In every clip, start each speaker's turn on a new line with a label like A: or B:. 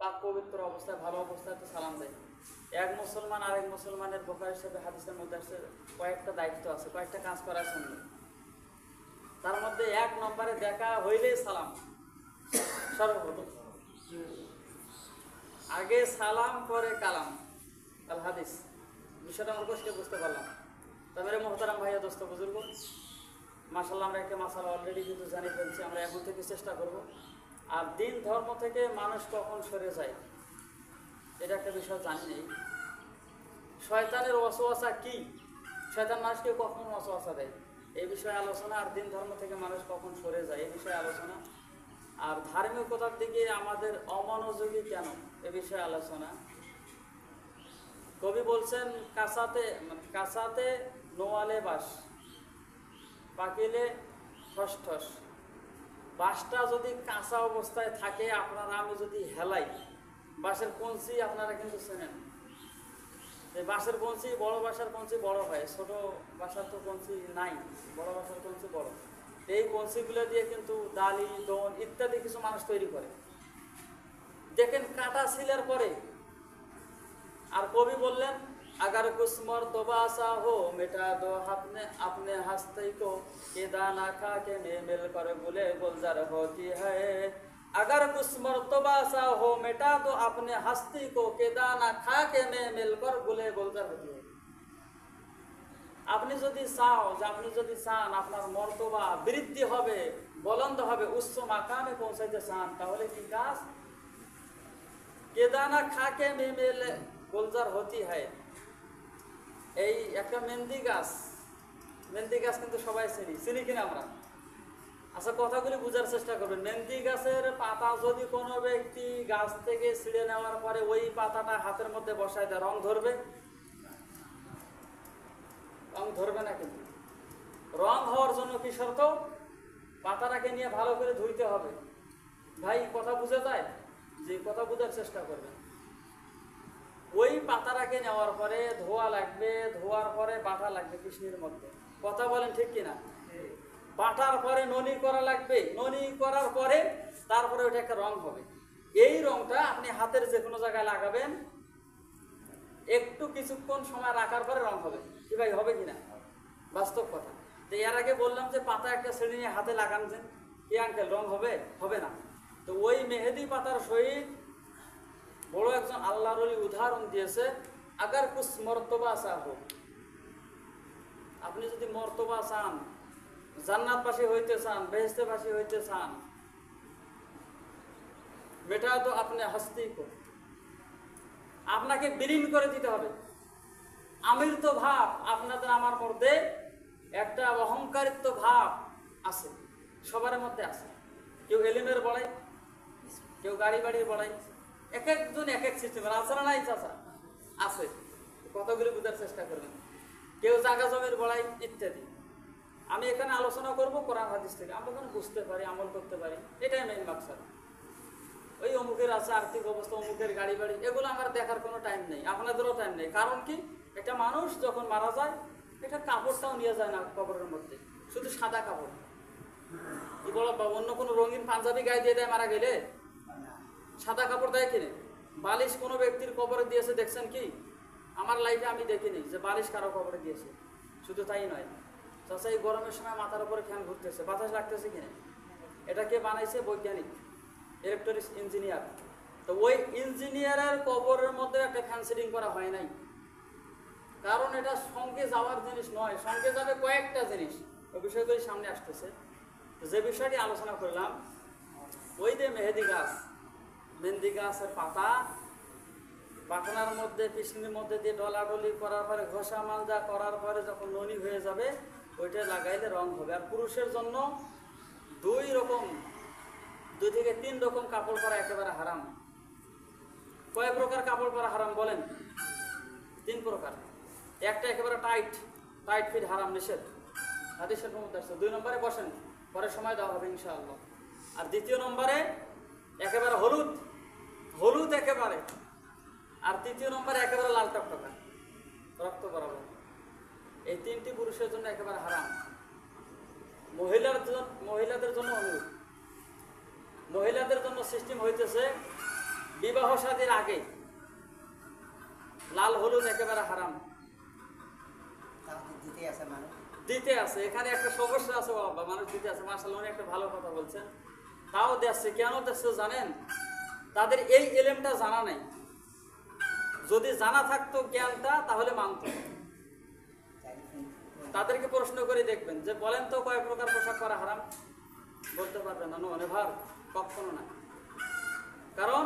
A: পাক পবিত্র অবস্থায় ভালো অবস্থায় তো সালাম দেয়। এক মুসলমান আরেক মুসলমানের বোখার হিসেবে হাদিসের মধ্যে আসছে কয়েকটা দায়িত্ব আছে, কয়েকটা কাজ করার জন্য। তার মধ্যে এক নম্বরে দেখা হইলেই সালাম সর্বপ্রথম। আগে সালাম পরে কালাম, আল হাদিস। বিষয়টা আমার কষ্টে বুঝতে পারলাম। তবে মোহতারাম ভাইয়া দোস্ত বুজুর্গ, মাশাআল্লাহ আমরা একটা মাসালা অলরেডি কিন্তু জানিয়ে ফেলছি। আমরা এখন থেকে চেষ্টা করব। আর দিন ধর্ম থেকে মানুষ কখন সরে যায় এটা একটা বিষয় জানি নেই। শয়তানের ওয়াসওয়াসা কি, শয়তান মানুষকে কখন ওয়াসওয়াসা দেয় এই বিষয়ে আলোচনা। আর দিন ধর্ম থেকে মানুষ কখন সরে যায় এই বিষয়ে আলোচনা। আর ধার্মিকতার দিকে আমাদের অমনোযোগী কেন এ বিষয়ে আলোচনা। কবি বলছেন কাঁচাতে নোয়ালে বাঁশ, পাকিলে ঠস ঠস। বাঁশটা যদি কাঁচা অবস্থায় থাকে, আপনারা আমি যদি হেলাই, বাঁশের কঞ্চি আপনারা কিন্তু চেনেন। এই বাঁশের কঞ্চি, বড় বাঁশের কঞ্চি বড় হয়, ছোট বাঁশের তো কঞ্চি নাই, বড় বাঁশের কঞ্চি বড়। এই কঞ্চিগুলো দিয়ে কিন্তু ডালি, দোন ইত্যাদি কিছু মানুষ তৈরি করে। দেখেন কাটা ছিলার পরে। আর কবি বললেন अगर कुछ मर्तबा सा हो मिटा दो अपने अपने हस्ती को, ये दाना खा के में मिलकर गुले गुलजार होती है। अगर कुछ मर्तबा सा हो मिटा दो अपने हस्ती को, के दाना खा के में मिलकर गुले गुलजार होती है। আপনি যদি চান আপনার মর্তবা বৃদ্ধি হবে, বুলন্দ হবে, উচ্চ মাকামে পৌঁছাইতে চান, তাহলে কি কাজ? কেদানা খাকে মে মেলে গুলজার হতি হয়। এই একটা মেহেন্দি গাছ কিন্তু সবাই চিনি কিনা আমরা? আচ্ছা, কথাগুলি বোঝার চেষ্টা করবেন। মেহেন্দি গাছের পাতা যদি কোনো ব্যক্তি গাছ থেকে ছিঁড়ে নেওয়ার পরে ওই পাতাটা হাতের মধ্যে বসায় দেয়, রং ধরবে? রং ধরবে না। কিন্তু রং হওয়ার জন্য কি শর্ত? পাতাটাকে নিয়ে ভালো করে ধুইতে হবে। ভাই কথা বুঝে যায়? যে কথা বোঝার চেষ্টা করবেন। ওই পাতাটাকে নেওয়ার পরে ধোয়া লাগবে, ধোয়ার পরে বাটা লাগবে কৃষ্ণের মধ্যে। কথা বলেন ঠিক কিনা? বাটার পরে ননি করা লাগবে, ননি করার পরে তারপরে ওইটা একটা রং হবে। এই রংটা আপনি হাতের যে কোনো জায়গায় লাগাবেন, একটু কিছুক্ষণ সময় রাখার পরে রং হবে। কি ভাই, হবে কিনা? বাস্তব কথা। তো এর আগে বললাম যে পাতা একটা শ্রেণী নিয়ে হাতে লাগাচ্ছেন, কি আঙ্কেল রং হবে? হবে না। তো ওই মেহেদি পাতার সহিত বড় একজন আল্লাহর ওলি উদাহরণ দিয়েছে, আগার কুছ মর্তবা চা হোক, আপনি যদি মর্তবা চান, জান্নাতবাসী হইতে চান, বেহেশতেবাসী হইতে চান, মেটা তো আপনি হাস্তি কো, আপনাকে বিলীন করে দিতে হবে। আমির তো ভাব আপনাদের আমার মধ্যে একটা অহংকারিত্ব ভাব আছে, সবার মধ্যে আছে। কেউ এলিমের বড়াই, কেউ গাড়ি বাড়ির বড়াই, এক একজন এক এক সিস্টেমের আছে না? নাই চাচা? আছে। কতগুলি বোঝার চেষ্টা করবেন। কেউ জাগা জমির বড়াই ইত্যাদি। আমি এখানে আলোচনা করব কোরআন হাদিস থেকে, আমরা যেন বুঝতে পারি, আমল করতে পারি, এটাই মেইন মাকসাদ। ওই অমুকের আছে আর্থিক অবস্থা, অমুকের গাড়ি বাড়ি, এগুলো আমার দেখার কোনো টাইম নেই, আপনাদেরও টাইম নেই। কারণ কি, একটা মানুষ যখন মারা যায়, এটা কাপড়টাও নিয়ে যায় না কবরের মধ্যে, শুধু সাদা কাপড়। কি বলো, অন্য কোনো রঙিন পাঞ্জাবি গায়ে দিয়ে দেয় মারা গেলে? সাদা কাপড় দেয় কিনে? বালিশ কোনো ব্যক্তির কবরে দিয়েছে দেখছেন কি? আমার লাইফে আমি দেখিনি যে বালিশ কারো কবরে দিয়েছে। শুধু তাই নয় চাচা, এই গরমের সময় মাথার উপরে ফ্যান ঘুরতেছে, বাতাস লাগতেছে কিনে? এটা কে বানাইছে? বৈজ্ঞানিক, ইলেকট্রনিক্স ইঞ্জিনিয়ার। তো ওই ইঞ্জিনিয়ারের কবরের মধ্যে একটা ফ্যান সেটিং করা হয় নাই, কারণ এটা সঙ্গে যাওয়ার জিনিস নয়। সঙ্গে যাবে কয়েকটা জিনিস, ওই বিষয়গুলি সামনে আসতেছে। যে বিষয়টি আলোচনা করলাম, ওই যে মেহেদি গাছের পাতা বাটনার মধ্যে, পিছনের মধ্যে দিয়ে ডলাডলি করার পরে, ঘষা মাজা করার পরে যখন ননি হয়ে যাবে, ওইটা লাগাইলে রং হবে। আর পুরুষের জন্য 2 থেকে 3 রকম কাপড় পরা একেবারে হারাম। কয় প্রকার কাপড় পরা হারাম বলেন? 3 প্রকার। একটা একেবারে টাইট ফিট হারাম, নিষেধ, হাদিসের মধ্যে আছে। 2 নম্বরে বসেন, পরে সময় দেওয়া হবে ইনশাআল্লাহ। আর 2য় নম্বরে একেবারে হলুদ একেবারে। আর 3য় নম্বরে একেবারে লাল টকটকা, রক্ত বরাবর। এই 3টি পুরুষের জন্য একেবারে হারাম। মহিলাদের জন্য অনুরূপ। মহিলাদের জন্য সিস্টেম হইতেছে বিবাহ শাদীর আগে লাল হলুদ একেবারে হারাম। দিতে আছে, এখানে একটা সমস্যা আছে বাবা, মানুষ দিতে আছে। মাশাআল্লাহ, উনি একটা ভালো কথা বলছেন। তাও দেখছে, কেন দেখছে জানেন? তাদের এই এলেমটা জানা নাই। যদি জানা থাকতো জ্ঞানটা, তাহলে মানত। তাদেরকে প্রশ্ন করে দেখবেন যে বলেন তো কয় প্রকার পোশাক পরা হারাম, বলতে পারবেন না। নেভার, কখনো না। কারণ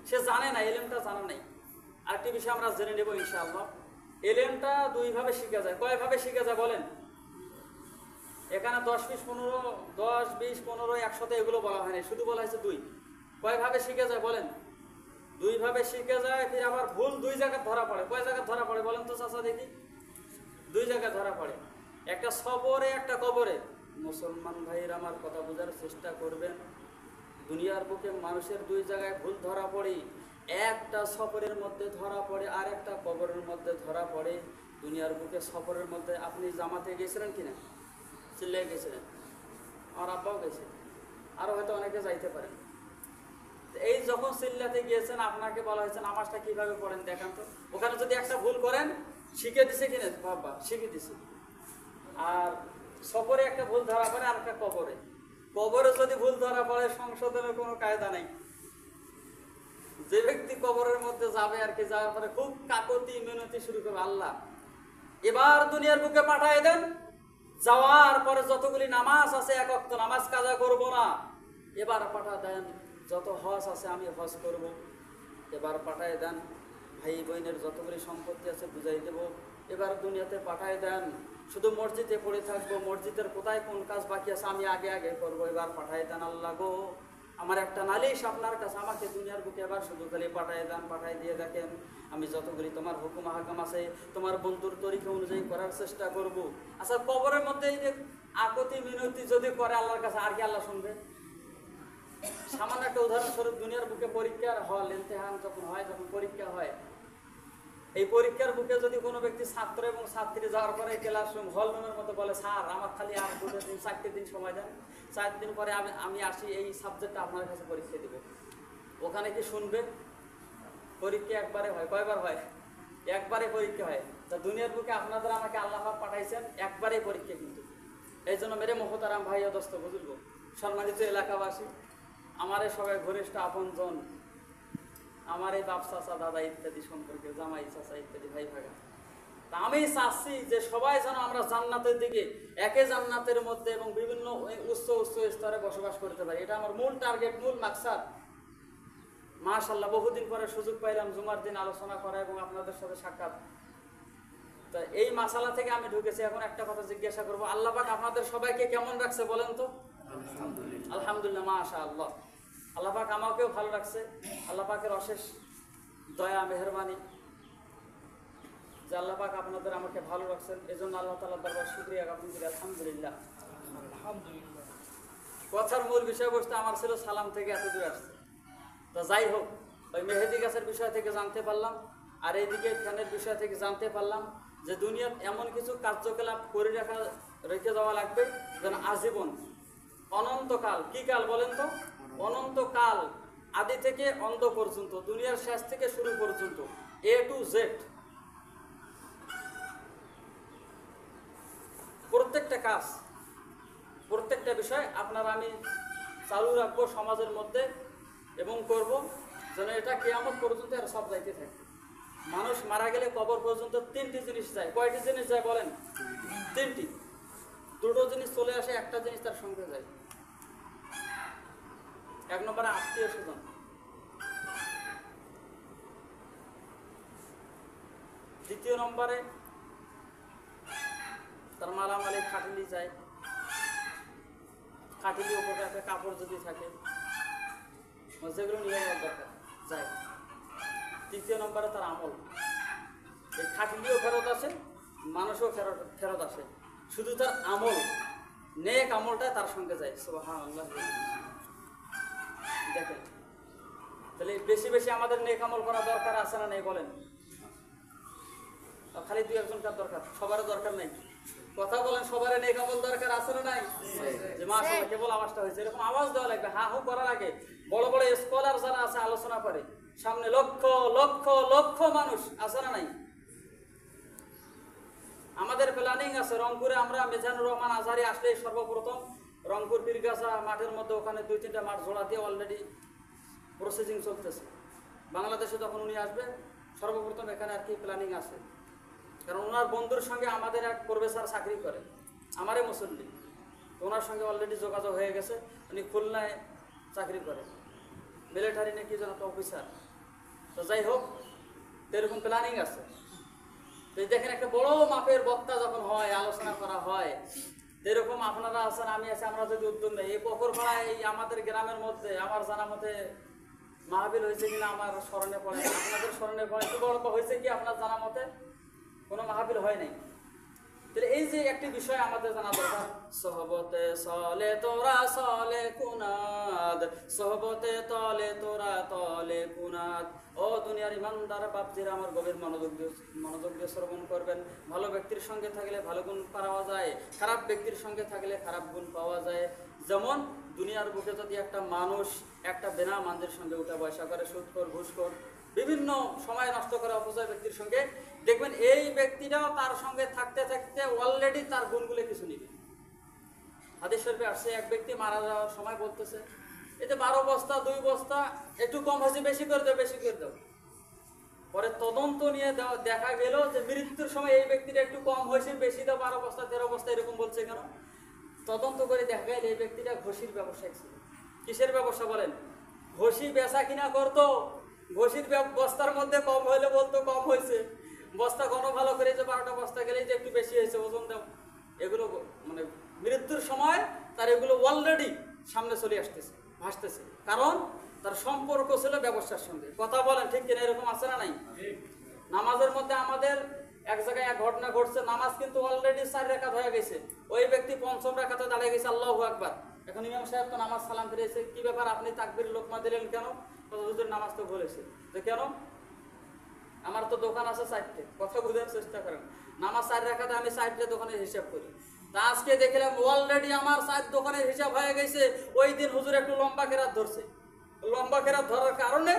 A: সে জানে না, এলেমটা জানা নাই। আরেকটি বিষয় আমরা জেনে নেব ইনশাআল্লাহ। এলেমটা দুইভাবে শিখা যায়। কয়ভাবে শিখা যায় বলেন? এখানে 10, 20, 15, 100 এগুলো বলা হয়নি, শুধু বলা হয়েছে দুই। কয়ভাবে শিখে যায় বলেন? দুইভাবে শিখে যায়। ফির আবার ভুল দুই জায়গায় ধরা পড়ে। কয় জায়গায় ধরা পড়ে বলেন তো চাচা দেখি? দুই জায়গায় ধরা পড়ে, একটা সবরে, একটা কবরে। মুসলমান ভাইয়ের আমার কথা বোঝার চেষ্টা করবেন। দুনিয়ার বুকে মানুষের দুই জায়গায় ভুল ধরা পড়ে। একটা সফরের মধ্যে ধরা পড়ে, আর একটা কবরের মধ্যে ধরা পড়ে। দুনিয়ার বুকে সফরের মধ্যে আপনি জামাতে গেছিলেন কিনা? চিল্লাই গেছিলেন, আমার আব্বাও গেছে, আরও হয়তো অনেকে যাইতে পারেন। এই যখন চিল্লাতে গিয়েছেন, আপনাকে বলা হয়েছে নামাজটা কিভাবে পড়েন দেখান তো। ওখানে যদি একটা ভুল করেন, শিখে দিছে কিনা? বাবা শিখে দিছে। আর সফরে একটা ভুল ধরা পড়ে, আর একটা কবরে। কবরে যদি ভুল ধরা পড়ে, সংশোধনের কোনো কায়দা নেই। যে ব্যক্তি কবরের মধ্যে যাবে আর কি, যাওয়ার পরে খুব কাকতি মিনতি শুরু করবে, আল্লাহ এবার দুনিয়ার বুকে পাঠায় দেন। যাওয়ার পরে যতগুলি নামাজ আছে, এক ওয়াক্ত নামাজ কাজা করব না, এবার পাঠা দেন। যত হজ আছে আমি হজ করব, এবার পাঠায় দেন। ভাই বোনের যতগুলি সম্পত্তি আছে বুঝাই দেব, এবার দুনিয়াতে পাঠায় দেন। শুধু মসজিদে পড়ে থাকবো, মসজিদের কোথায় কোন কাজ বাকি আছে আমি আগে আগে করবো, এবার পাঠায় দেন। আল্লাহ গো, আমার একটা নালিশ আপনার কাছে, আমাকে দুনিয়ার বুকে এবার শুধু খালি পাঠায় দেন। পাঠায় দিয়ে দেখেন আমি যতগুলি তোমার হুকুম হাকাম আছে, তোমার বন্ধুর তরিকা অনুযায়ী করার চেষ্টা করব। আচ্ছা, কবরের মধ্যে এই যে আকতি মিনতি যদি করে আল্লাহর কাছে, আর কি আল্লাহ শুনবে? সামান্য একটা উদাহরণস্বরূপ, দুনিয়ার বুকে পরীক্ষার হল, ইমতিহান যখন হয়, যখন পরীক্ষা হয়, এই পরীক্ষার বুকে যদি কোনো ব্যক্তি ছাত্র এবং ছাত্রী যাওয়ার পরে ক্লাসরুম হল রুমের মতো বলে, স্যার আমার খালি আর 2 দিন 4 দিন সময় দেন, 4 দিন পরে আমি আসি, এই সাবজেক্টটা আপনার কাছে পরীক্ষা দেব। ওখানে কি শুনবে? পরীক্ষা একবারে হয়। কয়বার হয়? একবারে পরীক্ষা হয়। তা দুনিয়ার বুকে আপনাদের আমাকে আল্লাহ পাক পাঠাইছেন, একবারেই পরীক্ষা। কিন্তু এই জন্য মেরে মোহতারাম ভাই ও দোস্ত বুজুর্গ, সম্মানিত এলাকাবাসী, আমার সবাই ঘনিষ্ঠ আপনজন, আমার এই বাপ চাচা দাদা ইত্যাদি সম্পর্কে, জামাই চাচা ইত্যাদি ভাই ভাগা, তা আমি চাচ্ছি যে সবাই যেন আমরা জান্নাতের দিকে, একে জান্নাতের মধ্যে এবং বিভিন্ন উচ্চ উচ্চ স্তরে বসবাস করতে পারি। এটা আমার মূল টার্গেট, মূল মাকসাদ। মাশাআল্লাহ, বহুদিন পরে সুযোগ পাইলাম জুমার দিন আলোচনা করা এবং আপনাদের সাথে সাক্ষাৎ। তা এই মাসালা থেকে আমি ঢুকেছি। এখন একটা কথা জিজ্ঞাসা করবো, আল্লাহ পাক আপনাদের সবাইকে কেমন রাখছে বলেন তো? আলহামদুলিল্লাহ, মাশাআল্লাহ। আল্লাহ পাক আমাকেও ভালো রাখছে। আল্লাহ পাকের অশেষ দয়া মেহরবানি যে আল্লাহ পাক আপনাদের আমাকে ভালো রাখছেন। এজন্য আল্লাহ তাআলার দরবারে শুকরিয়া জ্ঞাপন করি, আলহামদুলিল্লাহ। কথার মূল বিষয়বস্তু আমার ছিল সালাম থেকে এত দূরে আসছে। তা যাই হোক, ওই মেহেদি গাছের বিষয় থেকে জানতে পারলাম, আর এইদিকে ফ্যানের বিষয় থেকে জানতে পারলাম যে দুনিয়ার এমন কিছু কার্যকলাপ করে রেখে যাওয়া লাগবে যেন আজীবন, অনন্তকাল। কি কাল বলেন তো? অনন্তকাল, আদি থেকে অন্ত পর্যন্ত, দুনিয়ার শেষ থেকে শুরু পর্যন্ত, A to Z প্রত্যেকটা কাজ, প্রত্যেকটা বিষয় আপনারা আমি চালু রাখবো সমাজের মধ্যে এবং করব যেন এটা কিয়ামত পর্যন্ত আর সব যাইতে থাকে। মানুষ মারা গেলে কবর পর্যন্ত 3টি জিনিস যায়। কয়টি জিনিস যায় বলেন? 3টি। 2টো জিনিস চলে আসে, একটা জিনিস তার সঙ্গে যায়। 1 নম্বরে আত্মীয় স্বজন, 2য় নম্বরে তার মালামালি খাটলি যায়, খাটলি উপরে একটা কাপড় যদি থাকে, যেগুলো নিয়ে যাওয়ার দরকার যায়। 3য় নম্বরে তার আমল। এই খাটলিও ফেরত আসে, মানুষও ফেরত আসে, শুধু তার আমল, নেক আমলটা তার সঙ্গে যায়। সুবহানাল্লাহ। দেখেন, তাহলে বেশি বেশি আমাদের নেক আমল করা দরকার আছে না নেই বলেন? খালি 2-1 জনকার দরকার, সবারও দরকার নেই। কথা বলেন, সবার নেক আমল দরকার আছে না নাই? যে মাশাআল্লাহ কেবল আওয়াজটা হয়েছে, এরকম আওয়াজ দেওয়া লাগবে। হা হু করার আগে বড় বড় স্কলার যারা আছে আলোচনা করে, সামনে লক্ষ লক্ষ লক্ষ মানুষ আছে না নাই? আমাদের প্ল্যানিং আছে রংপুরে, আমরা মিজানুর রহমান আজহারি আসলে সর্বপ্রথম রংপুর পীরগাছা মাঠের মধ্যে ওখানে 2-3টা মাঠ জোড়া দিয়ে অলরেডি প্রসেসিং চলতেছে। বাংলাদেশে যখন উনি আসবে সর্বপ্রথম এখানে আর কি প্ল্যানিং আছে, কারণ ওনার বন্ধুর সঙ্গে আমাদের এক প্রফেসর চাকরি করে, আমারই মুসল্লি, ওনার সঙ্গে অলরেডি যোগাযোগ হয়ে গেছে। উনি খুলনায় চাকরি করে, মিলিটারি নাকি যেন একটা অফিসার। তো যাই হোক, এরকম প্ল্যানিং আছে। তো দেখেন একটা বড় মাপের বক্তা যখন হয়, আলোচনা করা হয়, এরকম আপনারা আছেন, আমি আছি, আমরা যদি উদ্যোগ নেই, এই পকরপাড়ায় এই আমাদের গ্রামের মধ্যে আমার জানা মতে মাহফিল হয়েছে কিনা আমার স্মরণে পড়ে, আপনাদের স্মরণে পড়ে কি বড় হয়েছে কি আপনার জানা মতে? কোনো মাহফিল হয় নাই। তাহলে এই যে একটি বিষয় আমাদের জানা দরকার, সহবতে চলে তোরা চলে কুনাদ, সহবতে তলে তোরা তলে কুনাদ। ও দুনিয়ার ইমানদার বাপজিরা আমার গভীর মনোযোগ দিয়ে শ্রবণ করবেন। ভালো ব্যক্তির সঙ্গে থাকলে ভালো গুণ পাওয়া যায়, খারাপ ব্যক্তির সঙ্গে থাকলে খারাপ গুণ পাওয়া যায়। যেমন দুনিয়ার বুকে যদি একটা মানুষ একটা বেনা মানুষের সঙ্গে উঠা পয়সা করে, সুদখোর ঘুষখোর বিভিন্ন সময় নষ্ট করে অপচয় ব্যক্তির সঙ্গে, দেখবেন এই ব্যক্তিটাও তার সঙ্গে থাকতে থাকতে অলরেডি তার গুণগুলো কিছু নিবে। হাদিস শরীফে আসছে, এক ব্যক্তি মারা যাওয়ার সময় বলতেছে, এতে 12 বস্তা 2 বস্তা একটু কম হয়েছে, বেশি করে দাও, বেশি করে দাও। পরে তদন্ত নিয়ে দেখা গেল যে মৃত্যুর সময় এই ব্যক্তিটা একটু কম হয়েছে, বেশি দাও, 12 বস্তা 13 বস্তা এরকম বলছে কেন? তদন্ত করে দেখা গেল এই ব্যক্তিটা ঘষির ব্যবসায়ী ছিল। কিসের ব্যবসা বলেন? ঘষি বেচা কিনা করতো। ঘষির বস্তার মধ্যে কম হইলে বলতো কম হয়েছে, বস্তা ঘন ভালো করে যে 12টা বস্তা গেলেই যে একটু বেশি হয়েছে, ওজন দাও। এগুলো মানে মৃত্যুর সময় তার এগুলো অলরেডি সামনে চলে আসতেছে, ভাসতেছে, কারণ তার সম্পর্ক ছিল ব্যবসার সঙ্গে। কথা বলেন ঠিক কিনা? এরকম আছে না নাই? নামাজের মধ্যে আমাদের এক জায়গায় এক ঘটনা ঘটছে, নামাজ কিন্তু অলরেডি 4 রাকাত হয়ে গেছে, ওই ব্যক্তি 5ম রাকাতে দাঁড়িয়ে গেছে, আল্লাহু আকবার। এখন ইমাম সাহেব তো নামাজ সালাম ফিরেছে, কি ব্যাপার আপনি তাকবীর লোকমা দিলেন কেন? হুজুর নামাজ তো বলেছে। যে কেন? আমার তো দোকান আছে 4টে। কথা বোঝার চেষ্টা করেন, নামাজ 4 রাকাতে আমি 4টে দোকানের হিসাব করি। তা আজকে দেখলাম অলরেডি আমার 4 দোকানের হিসাব হয়ে গেছে। ওই দিন হুজুর একটু লম্বা কেরাত ধরছে, লম্বা কেরাত ধরার কারণে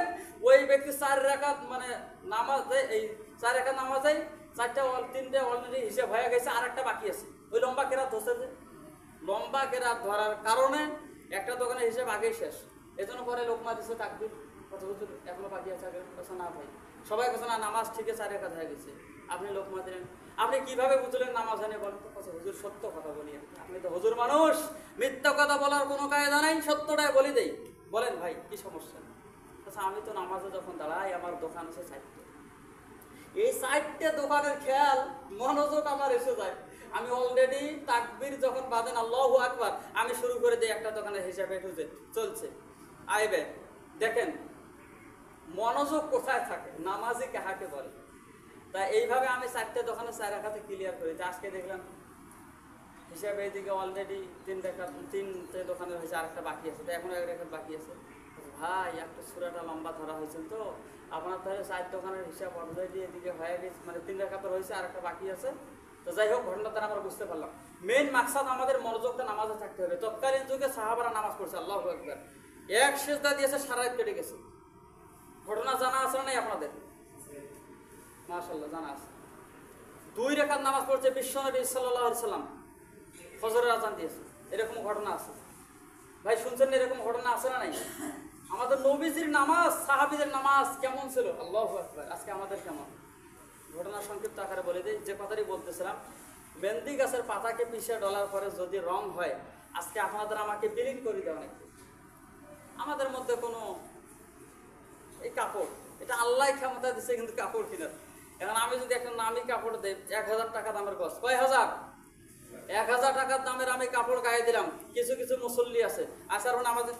A: ওই ব্যক্তি 4 রাকাত মানে নামাজ এই 4 রাকাত নামাজে 3টে অলরেডি হিসাব হয়ে গেছে, আর একটা বাকি আছে। ওই লম্বা কেরাত ধরছে, যে লম্বা কেরাত ধরার কারণে একটা দোকানের হিসাব আগেই শেষ। এজন্য পরে লোকমা দিচ্ছে তাকবীর, কত হুজুর এখনো বাকি আছে? না ভাই, সবাই কাছে না, নামাজ ঠিক আছে 4 রাকাত হয়ে গেছে, আপনি লোকমা দিলেন। আপনি কিভাবে বুঝলেন নামাজ হয়নি? বলেন তো। কথা হুজুর সত্য কথা বলি, আপনি তো হুজুর মানুষ, মিথ্যা কথা বলার কোনো কায়দা নাই, সত্যটাই বলি দেই। বলেন ভাই কি সমস্যা? আচ্ছা আমি তো নামাজে যখন দাঁড়াই, আমার দোকান আছে 4টে, এই 4টে দোকানের খেয়াল মনোযোগ আমার এসে যায়। আমি অলরেডি তাকবীর যখন বাঁধেন আল্লাহু আকবার, আমি শুরু করে দিই একটা দোকানের হিসাবে ঢুকে চলছে আইবে। দেখেন মনোযোগ কোথায় থাকে, নামাজে কাহাকে বলে। তাই এইভাবে আমি 4টে দোকানে 4 রাকাতে ক্লিয়ার করেছি। আজকে দেখলাম হিসাবে এইদিকে অলরেডি 3টে দোকানের হয়েছে, আরেকটা বাকি আছে, তো এখন 1 রাকাত বাকি আছে। ভাই একটা সূরাটা লম্বা ধরা হয়েছেন, তো আপনার তাহলে 4 দোকানের হিসাব অলরেডি এদিকে হয়ে গেছে, মানে 3 রাকাতের হয়েছে, আরেকটা বাকি আছে। তো যাই হোক, ঘটনাটা আমরা বুঝতে পারলাম। মেইন মাকসাদ আমাদের মনোযোগটা নামাজে থাকতে হবে। তৎকালীন যুগে সাহাবারা নামাজ পড়ছে, আল্লাহু আকবার, এক সিজদা দিয়েছে, সারা রাত কেটে গেছে। ঘটনা জানা আছে নাই আপনাদের? মাশাআল্লাহ জানা আছে। 2 রাকাত নামাজ পড়ছে, বিশ্বনবী সাল্লাল্লাহু আলাইহি সাল্লাম ফজরের আযান দিয়েছে, এরকম ঘটনা আছে। ভাই শুনছেন এরকম ঘটনা আছে না নাই? আমাদের নবীজির নামাজ, সাহাবীদের নামাজ কেমন ছিল, আল্লাহু আকবার। আজকে আমাদের কেমন? ঘটনা সংক্ষিপ্ত আকারে বলে দিই, যে কথাটি বলতেছিলাম, মেহেন্দি গাছের পাতাকে পিষে ডলার পরে যদি রং হয়, আজকে আপনাদের আমাকে বিলিং করে দেওয়া নাকি? আমাদের মধ্যে কোনো এই কাপড়, এটা আল্লাহ ক্ষমতা দিচ্ছে কিন্তু কাপড় কিনার। এখন আমি যদি একটা নামি কাপড় দেই, 1000 টাকা দামের গছ, কয় হাজার? 1000 টাকার দামের আমি কাপড় গায়ে দিলাম। কিছু কিছু মুসল্লি আছে, আসার নামাজে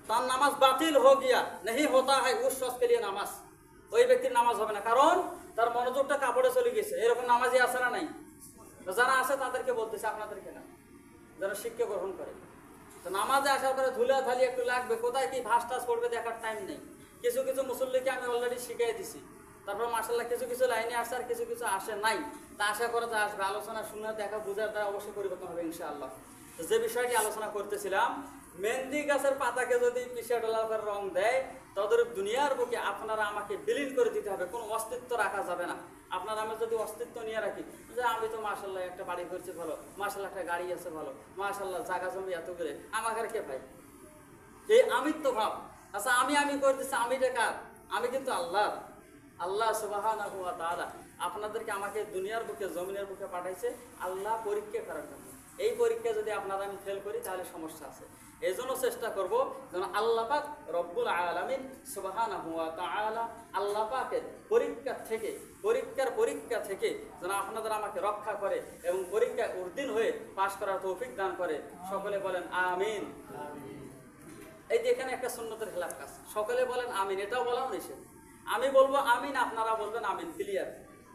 A: তার নামাজ বাতিল হো গিয়া, नहीं होता है उस शख्स के लिए नामाज। ওই ব্যক্তির নামাজ হবে না, কারণ তার মনোযোগটা কাপড়ে চলে গেছে। এরকম নামাজি আছে না নাই? যারা আছে তাদেরকে বলতেছে, আপনাদেরকে না, যারা শিক্ষা গ্রহণ করে। তো নামাজে আসার পরে ধুলা থালি একটু লাগবে, কোথায় কি ভাস টাস করবে দেখার টাইম নেই। কিছু কিছু মুসল্লিকে আমি অলরেডি শিখিয়ে দিছি, তারপর মাশাআল্লাহ কিছু কিছু লাইনে আসছে আর কিছু কিছু আসে নাই, তা আশা করে যে আসবে। আলোচনা শুনে দেখা বোঝার দ্বারা অবশ্যই পরিবর্তন হবে ইনশাআল্লাহ। তো যে বিষয়টি আলোচনা করতেছিলাম, মেহেন্দি গাছের পাতাকে যদি পিছিয়ে ডলার করে রং দেয়, তাদের দুনিয়ার বুকে আপনারা আমাকে বিলীন করে দিতে হবে, কোনো অস্তিত্ব রাখা যাবে না। আপনারা আমি যদি অস্তিত্ব নিয়ে রাখি যে আমি তো মাশাআল্লাহ একটা বাড়ি করছি ভালো, মাশাআল্লাহ একটা গাড়ি আছে ভালো, মাশাআল্লাহ জায়গা জমি এত করে, আমাকে আর কে ভাই? এই আমিত্ব ভাব। আচ্ছা আমি করতেছি, আমিটা কার? আমি কিন্তু আল্লাহর। আল্লাহ সুবহানাহু ওয়া তাআলা আপনাদেরকে আমাকে দুনিয়ার বুকে জমিনের বুকে পাঠাইছে আল্লাহ পরীক্ষা করার জন্য। এই পরীক্ষা যদি আপনারা আমি ফেল করি তাহলে সমস্যা আছে। এই জন্য চেষ্টা করবো যেন আল্লাহ পাক রব্বুল আলামিন সুবহানাহু ওয়া তাআলা আল্লাহ পাকের পরীক্ষা থেকে যেন আপনাদের আমাকে রক্ষা করে এবং পরীক্ষা উত্তীর্ণ হয়ে পাশ করার তৌফিক দান করে। সকলে বলেন আমিন। এই যে এখানে একটা সুন্নতের খেলাফ কাজ, সকলে বলেন আমিন, এটাও বলাও নিষেধ। আমি বলবো আমিন, আপনারা বলবেন আমিন, ক্লিয়ার।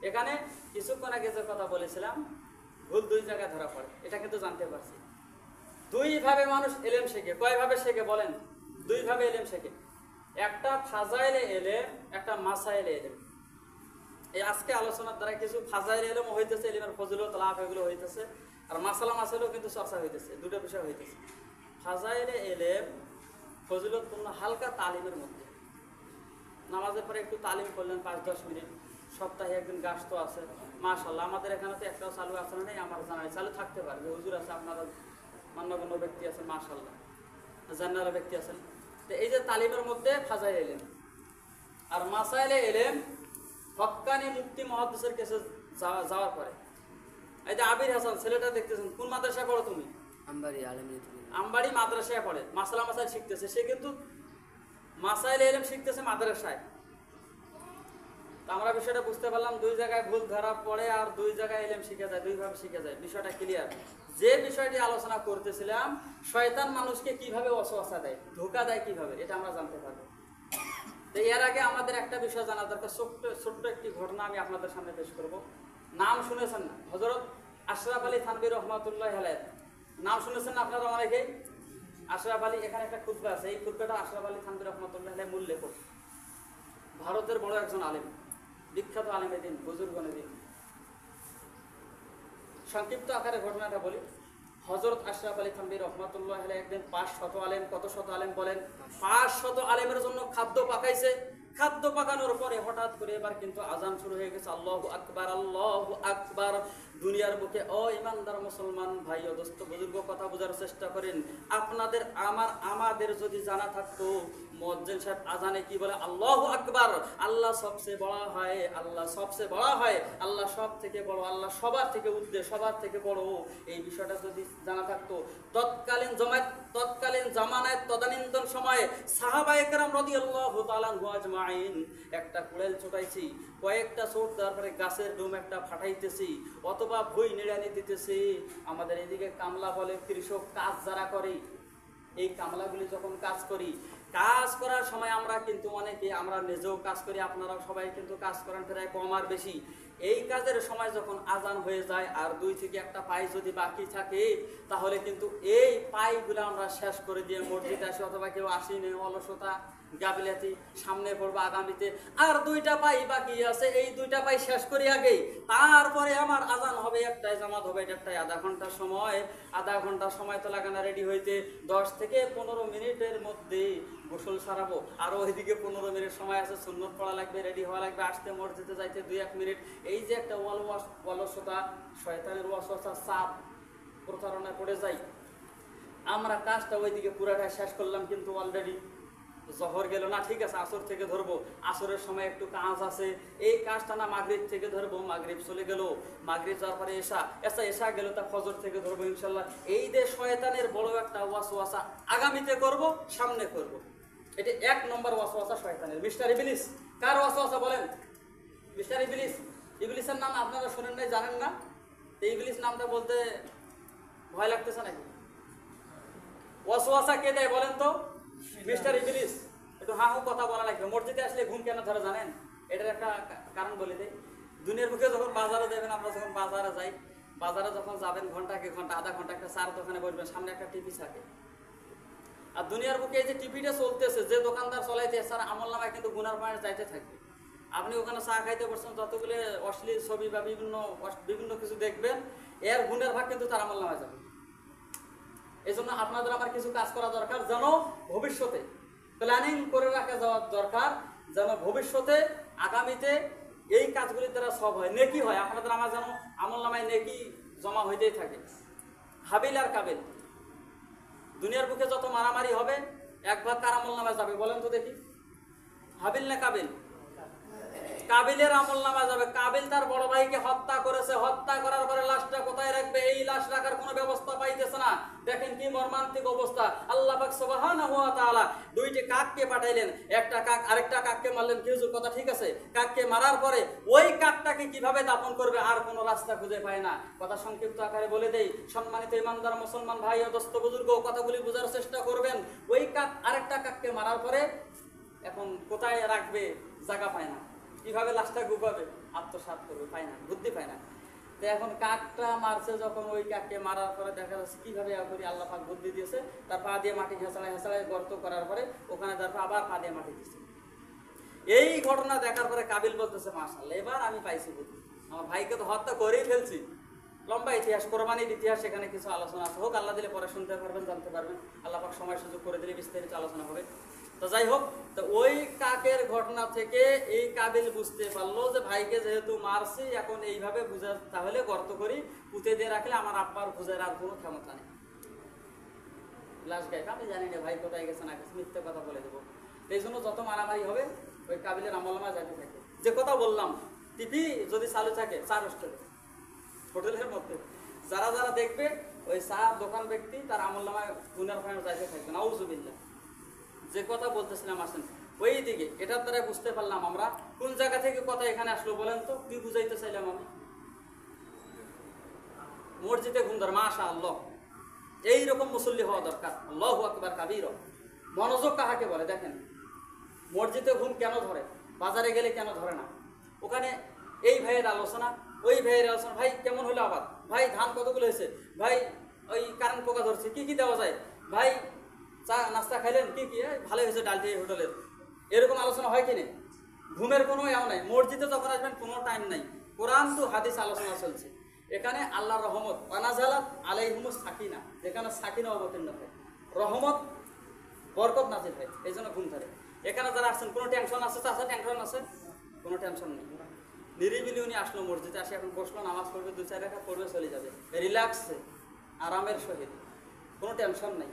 A: এখানে কিছুক্ষণ আগে যে কথা বলেছিলাম ভুল দুই জায়গায় ধরা পড়ে, এটা কিন্তু জানতে পারছি। দুইভাবে মানুষ এলেম শেখে। কয়ভাবে শেখে বলেন? দুইভাবে এলেম শেখে। একটা ফাজাইলে এলেম, একটা মাসাইলে এলেম। এই আজকে আলোচনার দ্বারা কিছু ফাজাইলে এলেম হইতেছে, এলিমের ফজিলত লাভ এগুলো হইতেছে, আর মাসালা মাসাইলেও কিন্তু চর্চা হইতেছে, দুটো বিষয় হইতেছে। ফাজাইলে এলেম ফজিলতপূর্ণ হালকা তালিমের মধ্যে, নামাজের পরে একটু তালিম করলেন 5-10 মিনিট, সপ্তাহে একদিন গাছ তো আছে মাশাআল্লাহ। আমাদের এখানে তো একটাও চালু আছে না, নেই আমার জানাই, চালু থাকতে পারে যে হুজুর আছে, আপনারা মান্যগণ্য ব্যক্তি আছেন মাশাআল্লাহ, জান্নারা ব্যক্তি আছেন। তো এই যে তালিমের মধ্যে ফাজাইলে এলেম আর মাসাইলে এলেম হক্কানি মুফতি মুহাদ্দিসের কাছে যাওয়ার পরে। এই যে আবির হাসান ছেলেটা দেখতেছেন, কোন মাদ্রাসায় পড়ো তুমি? আমবাড়ি মাদ্রাসায় পড়ে, মাসালা মাসাইল শিখতেছে। সে কিন্তু মাসাইল এলেম শিখতেছে মাদ্রাসায়। তো আমরা বিষয়টা বুঝতে পারলাম, দুই জায়গায় ভুল ধরা পড়ে আর দুই জায়গায় এলেম শিখে যায়, দুইভাবে শিখে যায়। বিষয়টা ক্লিয়ার। যে বিষয়টি আলোচনা করতেছিলাম, শয়তান মানুষকে কিভাবে ওয়াসওয়াসা দেয়, ধোঁকা দেয় কিভাবে, এটা আমরা জানতে পারবো। তো এর আগে আমাদের একটা বিষয় জানা দরকার, ছোট্ট একটি ঘটনা আমি আপনাদের সামনে পেশ করব। নাম শুনেছেন না? হযরত আশরাফ আলী থানভী রহমাতুল্লাহ আলাইহি, নাম শুনেছেন না আপনারা অনেকেই? আশরাফ আলী, এখানে একটা খুতবা আছে, এই খুতবাটা আশরাফ আলী থানভী রহমাতুল্লাহ আলাইহি মূল লেখক, ভারতের বড় একজন আলেম, বিখ্যাত আলেমে দিন, বুজুর্গনে দিন। সংক্ষিপ্ত আকারে ঘটনাটা বলি। হযরত আশরাফ আলী থানভী রহমাতুল্লাহ আলাইহি একদিন 500 আলেম, কত শত আলেম বলেন? 500 আলেমের জন্য খাদ্য পাকাইছে। খাদ্য পাকানোর পরে হঠাৎ করে এবার কিন্তু আজান শুরু হয়ে গেছে, আল্লাহু আকবার, আল্লাহু আকবার। দুনিয়ার বুকে ও ইমানদার মুসলমান ভাই ও দোস্ত বুজুর্গ, কথা বোঝার চেষ্টা করেন। আপনাদের আমাদের যদি জানা থাকতো মুয়াজ্জিন সাহেব আজানে কি বলে, আল্লাহু আকবার, আল্লাহ সবচেয়ে বড় হয়, আল্লাহ সবচেয়ে বড় হয়, আল্লাহ সব থেকে বড়, আল্লাহ সবার থেকে উর্ধ্বে, সবার থেকে বড়, এই বিষয়টা যদি জানা থাকতো, তৎকালীন জামানায় তদানীন্তন সময়ে সাহাবায়ে কেরাম রাদিয়াল্লাহু তাআলা আনহু আজমাইন একটা কুড়াল ছোটাইছি, কয়েকটা ছোট, তারপরে গাছের ডোম একটা ফাটাইতেছি, অথবা ভুই নিড়ানি দিতেছি। আমাদের এদিকে কামলা বলে, কৃষক কাজ যারা করে, এই কামলাগুলি যখন কাজ করি, কাজ করার সময় আমরা কিন্তু অনেকে, আমরা নিজেও কাজ করি, আপনারাও সবাই কিন্তু কাজ করেন প্রায় কম আর বেশি। এই কাজের সময় যখন আজান হয়ে যায় আর 2 থেকে 1টা পাই যদি বাকি থাকে, তাহলে কিন্তু এই পাইগুলো আমরা শেষ করে দিয়ে মসজিদে আসি, অথবা কেউ আসেনি, অলসতা গাফিলাতি, সামনে পড়বো আগামীতে, আর 2টা পাই বাকি আছে, এই 2টা পাই শেষ করি আগেই, তারপরে আমার আজান হবে, একটাই জামাত হবে, একটাই আধা ঘন্টা সময় তো লাগে না রেডি হইতে। 10 থেকে 15 মিনিটের মধ্যে গোসল সারাবো, আরও ওইদিকে 15 মিনিট সময় আছে, সুন্নত পড়া লাগবে, রেডি হওয়া লাগবে, আসতে মসজিদে যাইতে 2-1 মিনিট। এই যে একটা অলসতা, শয়তানের ওয়াসওয়াসা, চাপ, প্রতারণায় পড়ে যাই। আমরা কাজটা ওইদিকে পুরাটা শেষ করলাম, কিন্তু অলরেডি জহর গেল না, ঠিক আছে আসর থেকে ধরবো, আসরের সময় একটু কাজ আছে, এই কাজটা না মাগরিব থেকে ধরবো, মাগরিব চলে গেল, মাগরিব যাওয়ার পরে এশা গেল, তা ফজর থেকে ধরবো ইনশাল্লাহ। এই যে শয়তানের বড় একটা ওয়াসওয়াসা, আগামীতে করব, সামনে করব, এটা 1 নম্বর ওয়াসওয়াসা শয়তানের। মিস্টার ইবলিস, কার ওয়াসওয়াসা বলেন? মিস্টার ইবলিস। ইবলিসের নাম আপনারা শুনেন নাই, জানেন না? এই ইবলিস নামটা বলতে ভয় লাগতেছে নাকি? ওয়াসওয়াসা কে দেয় বলেন তো? মিস্টার ইবলিস। একটু হাহু কথা বলা লাগবে। মসজিদে আসলে ঘুম কেন ধরে জানেন? এটার একটা কারণ বলে দেয়। দুনিয়ার বুকে যখন বাজারে যাবেন, আমরা যখন বাজারে যাই, বাজারে যখন যাবেন ঘন্টাকে ঘন্টা, আধা ঘন্টা একটা চার দোকানে বসবেন, সামনে একটা টিভি থাকে। আর দুনিয়ার বুকে এই যে টিভিটা চলতেছে, যে দোকানদার চলাইতে, স্যার আমল নামায় কিন্তু গুনার পয়েন্ট যাইতে থাকবে। আপনি ওখানে চা খাইতে বসছেন, যতগুলো অশ্লীল ছবি বা বিভিন্ন কিছু দেখবেন, এর গুণের ভাগ কিন্তু তার আমল নামায় যাবে। এই জন্য আপনাদের আমার কিছু কাজ করা দরকার, যেন ভবিষ্যতে প্ল্যানিং করে রাখা যাওয়ার দরকার, যেন ভবিষ্যতে আগামীতে এই কাজগুলির দ্বারা সব হয়, নেকি হয়। আপনাদের আমার যেন আমল নামায় নেকি জমা হইতেই থাকে। হাবিল আর কাবিল, দুনিয়ার বুকে যত মারামারি হবে এক ভাগ কার আমল নামায় যাবে বলেন তো দেখি? হাবিল না কাবিল? কাবিলের আমল নামা যাবে। কাবিল তার বড় ভাইকে হত্যা করেছে, হত্যা করার পরে লাশটা কোথায় রাখবে, এই লাশ রাখার কোনো ব্যবস্থা পাইতেছে না। দেখেন কি মর্মান্তিক অবস্থা। আল্লাহ পাক সুবহানাহু ওয়া তাআলা দুইটি কাককে পাঠাইলেন, একটা কাক আরেকটা কাককে মারলেন। কি হুজুর কথা ঠিক আছে? কাককে মারার পরে ওই কাকটাকে কিভাবে দাফন করবে আর কোনো রাস্তা খুঁজে পায় না। কথা সংক্ষিপ্ত আকারে বলে দেই, সম্মানিত ইমানদার মুসলমান ভাই ও দোস্ত বুজুর্গ, কথাগুলি বোঝার চেষ্টা করবেন। ওই কাক আরেকটা কাককে মারার পরে এখন কোথায় রাখবে জায়গা পায় না, কিভাবে লাশটা গুবাবে, আত্মসাৎ করবে, পায় না, বুদ্ধি পায় না। তো এখন কাকটা মারছে যখন, ওই কাককে মারার পরে দেখা যাচ্ছে কিভাবে করি আল্লাহ পাক বুদ্ধি দিয়েছে, তার পা দিয়ে মাটি হেঁচড়ায় হেঁচড়ায় গর্ত করার পরে ওখানে তারপর আবার পা দিয়ে মাটি দিচ্ছে। এই ঘটনা দেখার পরে কাবিল বলতেছে মাশাআল্লাহ, এবার আমি পাইছি বুদ্ধি, আমার ভাইকে তো হত্যা করেই ফেলছি। লম্বা ইতিহাস, কোরবানির ইতিহাস, সেখানে কিছু আলোচনা আছে, হোক আল্লাহ দিলে পরে শুনতে পারবেন, জানতে পারবেন। আল্লাহ পাক সময় সুযোগ করে দিলে বিস্তারিত আলোচনা হবে। তো যাই হোক, তো ওই কাকের ঘটনা থেকে এই কাবিল বুঝতে পারলো যে ভাইকে যেহেতু মারছি, এখন এইভাবে বুঝা, তাহলে গর্ত করি, পুঁতে দিয়ে রাখলে আমার আব্বার খুঁজের আর কোনো ক্ষমতা নেই। লাশ গায়ে আমি জানি না ভাই কোথায় গেছে না গেছে, মিথ্যে কথা বলে দেবো। এই জন্য যত মারামারি হবে ওই কাবিলের আমলনামা যাতে থাকে। যে কথা বললাম, টিভি যদি চালু থাকে, চা হোটেলের মধ্যে যারা যারা দেখবে, ওই চা দোকান ব্যক্তি তার আমলনামায় গুনার ফাইন যাইতে থাকবে। নাউজুবিল্লাহ। যে কথা বলতেছিলাম আসেন ওই দিকে, এটার দ্বারা বুঝতে পারলাম আমরা কোন জায়গা থেকে কথা এখানে আসলো বলেন তো? কি বুঝাইতে চাইলাম আমি? মসজিদে ঘুম ধর, মাশাআল্লাহ, এইরকম মুসল্লি হওয়া দরকার। আল্লাহু আকবার কাবীরা। মনোযোগ কাহাকে বলে দেখেন। মসজিদে ঘুম কেন ধরে, বাজারে গেলে কেন ধরে না? ওখানে এই ভাইয়ের আলোচনা, ওই ভাইয়ের আলোচনা, ভাই কেমন হলো আবার, ভাই ধান কতগুলো হয়েছে, ভাই ওই কারেন্ট পোকা ধরছে, কি কি দেওয়া যায়, ভাই চা নাস্তা খাইলেন, কি কি ভালো হয়েছে ডালটি হোটেলের, এরকম আলোচনা হয় কি না? ঘুমের কোনো এও নাই। মসজিদে যখন আসবেন কোনো টাইম নাই, কোরআন তো হাদিস আলোচনা চলছে। এখানে আল্লাহর রহমত, ওয়ানাজালাত আলাইহিমুস সাকিনা, যেখানে সাকিনা অবতীর্ণ হয়, রহমত বরকত নাজিল হয়, এই জন্য ঘুম ধরে। এখানে যারা আসছেন কোনো টেনশন আছে, চাষা টেনশন আছে, কোনো টেনশন নেই। নিরিবিলি উনি আসলো মসজিদে, আসে এখন বসলো, নামাজ পড়বে, 2-4 রাকাত পড়বে, চলে যাবে রিল্যাক্সে, আরামের সহিত, কোনো টেনশন নেই,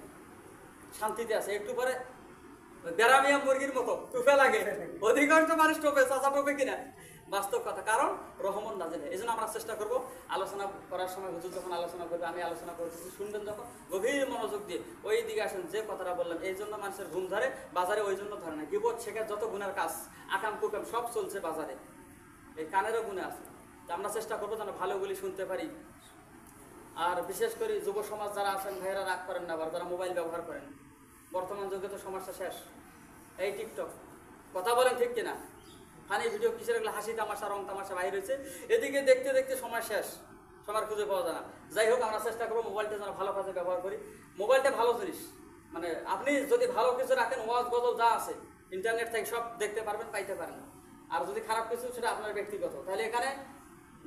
A: শান্তিতে আছে। একটু পরে বেড়ামিয়া মুরগির মতো টুপে লাগে, অধিকাংশ মানুষ টোপে, চাচা টোপে কিনা, বাস্তব কথা। কারণ রহমত নাজিল হয়। এই জন্য আমরা চেষ্টা করবো আলোচনা করার সময়, হুজুর যখন আলোচনা করবে, আমি আলোচনা করতেছি, শুনবেন যখন গভীর মনোযোগ দিয়ে ওই দিকে আসেন। যে কথাটা বললাম, এই জন্য মানুষের ঘুম ধরে, বাজারে ওই জন্য ধরে না। গিবত শেখার যত গুণের কাজ, আকাম কুকাম সব চলছে বাজারে, এই কানেরও গুণে আছে। তো আমরা চেষ্টা করবো যেন ভালোগুলি শুনতে পারি। আর বিশেষ করে যুব সমাজ যারা আছেন, ভাইয়েরা রাগ করেন না, আবার যারা মোবাইল ব্যবহার করেন, বর্তমান যুগে তো সমস্যা শেষ। এই টিকটক, কথা বলেন ঠিক কিনা? ফানি ভিডিও কিসের, এগুলো হাসি তামাশা, রং তামাশা বাইর হয়েছে, এদিকে দেখতে দেখতে সময় শেষ, সময় খুঁজে পাওয়া যায় না। যাই হোক, আমরা চেষ্টা করবো মোবাইলটা যেন ভালো কাজে ব্যবহার করি। মোবাইলটা ভালো জিনিস, মানে আপনি যদি ভালো কিছু রাখেন, ওয়াজ গজল যা আছে ইন্টারনেট থেকে সব দেখতে পারবেন, পাইতে পারেন। আর যদি খারাপ কিছু, সেটা আপনার ব্যক্তিগত। তাহলে এখানে